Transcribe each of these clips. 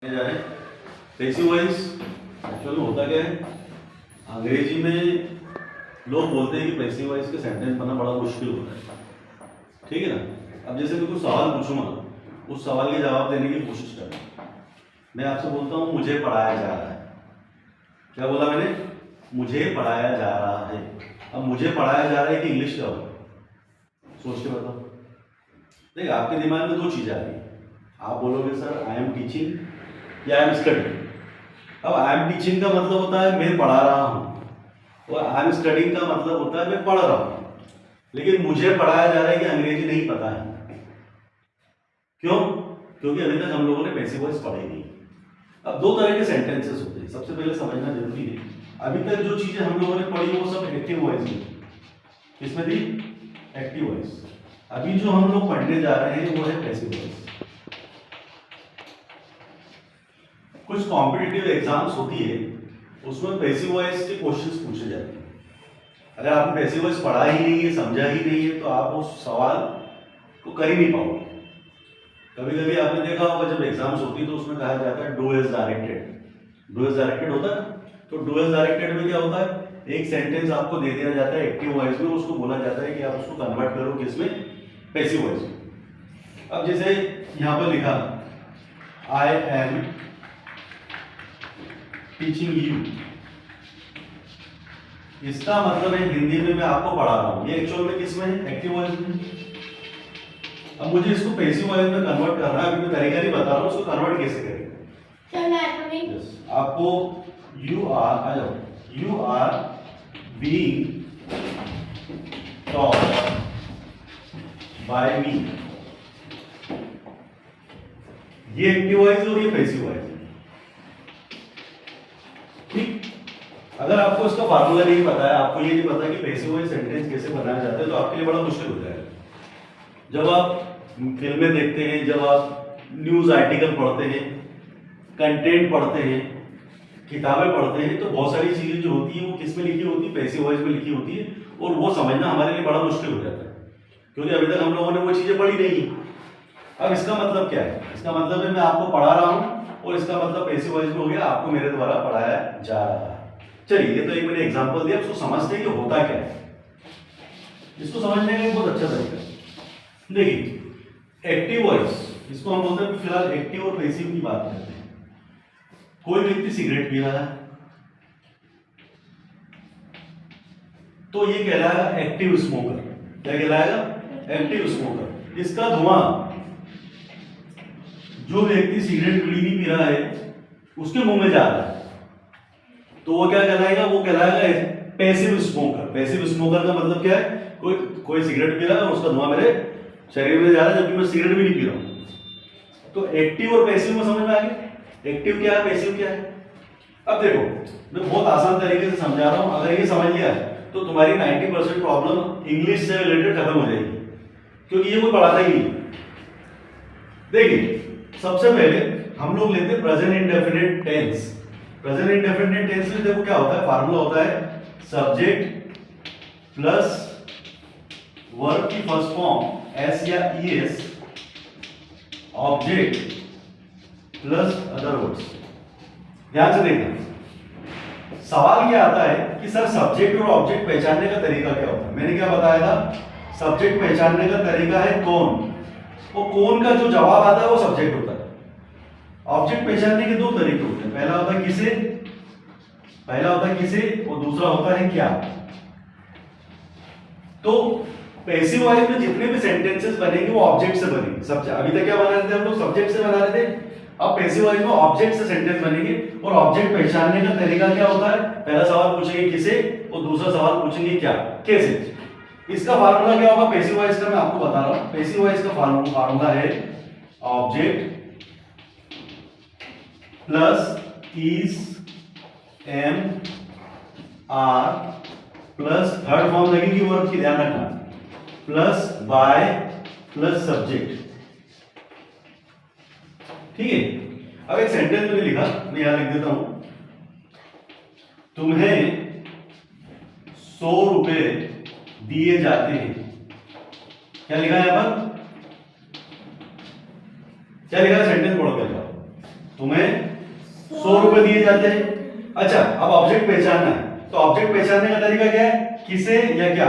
जा रहे हैं पैसिव वॉइस। एक्चुअल में होता क्या है, अंग्रेजी में लोग बोलते हैं कि पैसिव वॉइस का सेंटेंस बनना बड़ा मुश्किल होता है, ठीक है ना। अब जैसे मैं कोई सवाल पूछूंगा, उस सवाल के जवाब देने की कोशिश करें। मैं आपसे बोलता हूँ मुझे पढ़ाया जा रहा है। क्या बोला मैंने? मुझे पढ़ाया जा रहा है। अब मुझे पढ़ाया जा रहा है कि इंग्लिश क्या होगा, सोच के बताओ। देखिए आपके दिमाग में दो चीज़ें आ रही है। आप बोलोगे सर आई एम टीचिंग या आई एम स्टडिंग। अब आई एम टीचिंग का मतलब होता है मैं पढ़ा रहा हूँ, और आई एम स्टडिंग का मतलब होता है मैं पढ़ रहा हूँ। लेकिन मुझे पढ़ाया जा रहा है कि अंग्रेजी नहीं पता है। क्यों? क्योंकि अभी तक हम लोगों ने पैसिव वॉइस पढ़ी नहीं। अब दो तरह के सेंटेंसेस होते हैं, सबसे पहले समझना जरूरी है। अभी तक जो चीजें हम लोगों ने पढ़ी वो सब एक्टिव वॉइस में, किसमें थी? Active voice. अभी जो हम लोग पढ़ने जा रहे हैं वो है पैसिव वॉइस। कुछ कॉम्पिटिटिव एग्जाम्स होती है, उसमें पैसिव वॉइस के क्वेश्चंस पूछे जाते हैं। अगर आपने पैसिव वॉइस पढ़ा ही नहीं है, समझा ही नहीं है, तो आप उस सवाल को कर ही नहीं पाओगे। कभी कभी आपने देखा होगा जब एग्जाम्स होती है तो उसमें कहा जाता है do as directed. Do as directed होता है, तो डू एज डायरेक्टेड में क्या होता है, एक सेंटेंस आपको दे दिया जाता है एक्टिव वॉइस में, उसको बोला जाता है कि आप उसको कन्वर्ट करो किसमें? पैसिव वॉइस में। अब जैसे यहाँ पर लिखा आई एम टीचिंग यू, इसका मतलब है हिंदी में मैं आपको पढ़ा रहा हूं। ये एक्चुअल में किसमें है? एक्टिव वॉइस में। अब मुझे इसको पैसिव वॉइस में कन्वर्ट करना है, अभी मैं तरीका नहीं बता रहा हूं उसको कन्वर्ट कैसे करेंगे। आपको you are being taught by me, ये एक्टिव वॉइस और ये पैसिव वॉइस है। ठीक, अगर आपको इसका फार्मूला नहीं पता है, आपको ये नहीं पता कि पैसिव वॉइस सेंटेंस कैसे बनाया जाता है, तो आपके लिए बड़ा मुश्किल हो जाएगा। जब आप फिल्में देखते हैं, जब आप न्यूज़ आर्टिकल पढ़ते हैं, कंटेंट पढ़ते हैं, किताबें पढ़ते हैं, तो बहुत सारी चीज़ें जो होती हैं वो किस में लिखी होती है? पैसिव वॉइस में लिखी होती है, और वो समझना हमारे लिए बड़ा मुश्किल हो जाता है, क्योंकि अभी तक हम लोगों ने वो चीज़ें पढ़ी नहीं। अब इसका मतलब क्या है? इसका मतलब है मैं आपको पढ़ा रहा हूँ, और इसका मतलब पैसिव वॉइस में हो गया आपको मेरे द्वारा पढ़ाया जा रहा है। चलिए, ये तो एक मैंने एग्जांपल दिया, इसको समझते हैं कि होता क्या है। इसको समझने का एक बहुत अच्छा तरीका है। देखिए एक्टिव वॉइस, इसको हम बोलते हैं, फिलहाल एक्टिव और पैसिव की बात करते हैं। कोई व्यक्ति सिगरेट पी रहा है तो ये कहलाएगा एक्टिव स्मोकर। क्या कहलाएगा? Active smoker. इसका धुआं, जो व्यक्ति सिगरेट बीड़ी नहीं पी रहा है उसके मुंह में जा रहा है, तो वो क्या कहलाएगा? वो कहलाएगा पैसिव स्मोकर। पैसिव स्मोकर का मतलब क्या है? कोई सिगरेट पी रहा है और उसका धुआं मेरे शरीर में जा रहा है, जबकि मैं सिगरेट भी नहीं पी रहा हूं। तो एक्टिव और पैसिव में समझ में आ गया, एक्टिव क्या है, पैसिव क्या है। अब देखो, मैं बहुत आसान तरीके से समझा रहा हूं, अगर ये समझ लिया तो तुम्हारी 90% प्रॉब्लम इंग्लिश से रिलेटेड खत्म हो जाएगी, क्योंकि ये कोई पढ़ाता ही नहीं। देखिए सबसे पहले हम लोग लेते हैं present indefinite tense. Present indefinite tense में देखो क्या होता है, फार्मूला होता है सब्जेक्ट प्लस वर्ब की फर्स्ट फॉर्म एस या E S, object plus other words. ध्यान से देखना, सवाल क्या आता है कि सर सब्जेक्ट और ऑब्जेक्ट पहचानने का तरीका क्या होता है। मैंने क्या बताया था? सब्जेक्ट पहचानने का तरीका है कौन, वो कौन का जो जवाब आता है वो सब्जेक्ट होता है। ऑब्जेक्ट पहचानने के दो तरीके होते हैं, पहला होता है किसे और दूसरा होता है क्या। तो पैसिव वॉइस में जितने भी सेंटेंसेस बनेंगे वो ऑब्जेक्ट से बनेंगे। सब अभी तक क्या बना रहे थे हम लोग? सब्जेक्ट से बना रहे थे। अब पैसिव वॉइस में ऑब्जेक्ट से सेंटेंस बनेंगे, और ऑब्जेक्ट पहचानने का तरीका क्या होता है? पहला सवाल पूछेंगे किसे और दूसरा सवाल पूछेंगे क्या, कैसे। इसका फार्मूला क्या होगा पैसिव वॉइस का? मैं आपको बता रहा हूं। पैसिव वॉइस का फार्मूला है object plus is am are plus third form लगेगी वर्ब की, ध्यान रखना, प्लस बाय प्लस सब्जेक्ट। ठीक है। अब एक सेंटेंस मैंने लिखा, मैं यहां लिख देता हूं, तुम्हें 100 रुपए दिए जाते हैं। क्या लिखा है यहां पर? क्या लिखा है? सेंटेंस पढ़ो क्या लिखा? तुम्हें 100 रुपए दिए जाते हैं। अच्छा, अब ऑब्जेक्ट पहचानना है, तो ऑब्जेक्ट पहचानने का तरीका क्या है, किसे या क्या।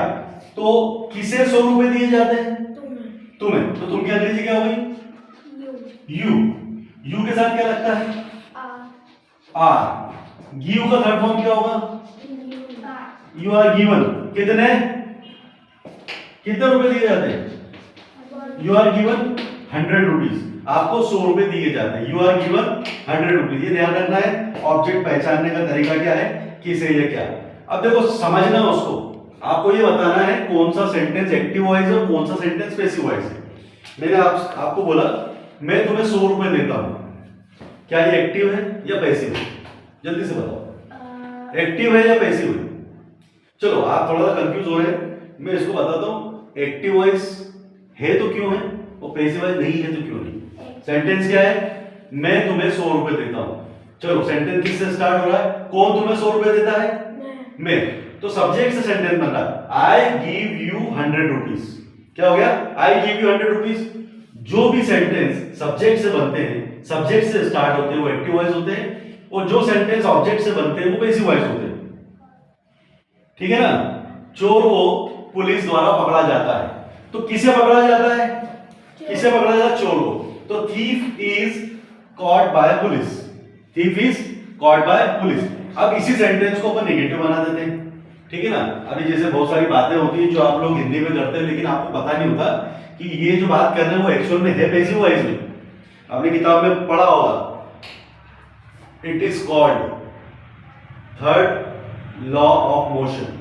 तो किसे 100 रुपए दिए जाते हैं, तुम्हें। तो तुम की अंग्रेजी क्या हो गई, यू। यू के साथ क्या लगता है, आर। गिव का थर्ड फॉर्म क्या होगा, यू आर गिवन। कितने कितने रुपए दिए जाते हैं, यू आर गिवन 100 रुपीज। आपको 100 रुपए दिए जाते हैं, यू आर गिवन 100 रुपीज। ये ध्यान रखना है। ऑब्जेक्ट पहचानने का तरीका क्या है, किसे या क्या। अब देखो समझना उसको, आपको ये बताना है कौन सा सेंटेंस एक्टिव वॉइस है और कौन सा सेंटेंस पैसिव वॉइस है। मैंने आपको बोला मैं तुम्हें 100 रुपए देता हूं, क्या ये एक्टिव है या पैसिव है, जल्दी से बताओ, एक्टिव है या पैसिव है। चलो आप थोड़ा सा कंफ्यूज हो रहे हैं, मैं इसको बताता हूं। एक्टिव वॉइस है तो क्यों है, और पैसिव वॉइस नहीं है तो क्यों नहीं। सेंटेंस क्या है, मैं तुम्हें 100 रुपए देता हूं। चलो सेंटेंस किससे स्टार्ट हो रहा है, कौन तुम्हें 100 रुपए देता है, मैं। तो सब्जेक्ट से सेंटेंस बन रहा है, आई गिव यू 100 रुपीज। क्या हो गया, आई गिव यू 100 रुपीज। जो भी सेंटेंस सब्जेक्ट से बनते हैं, सब्जेक्ट से स्टार्ट होते हैं, वो एक्टिव वॉइस होते हैं, और जो सेंटेंस ऑब्जेक्ट से बनते हैं वो पैसिव वॉइस होते हैं। ठीक है ना। चोर को पुलिस द्वारा पकड़ा जाता है, तो किसे पकड़ा जाता है, किसे पकड़ा जाता है, चोर को। तो thief is caught by police, thief is caught by police. अब इसी सेंटेंस को अपन नेगेटिव बना देते हैं, ठीक है ना। अभी जैसे बहुत सारी बातें होती हैं जो आप लोग हिंदी में करते हैं, लेकिन आपको पता नहीं होता कि ये जो बात कर रहे हैं वो एक्चुअल में है पैसिव वॉइस में। आपने किताब में पढ़ा होगा, it is called third law of motion.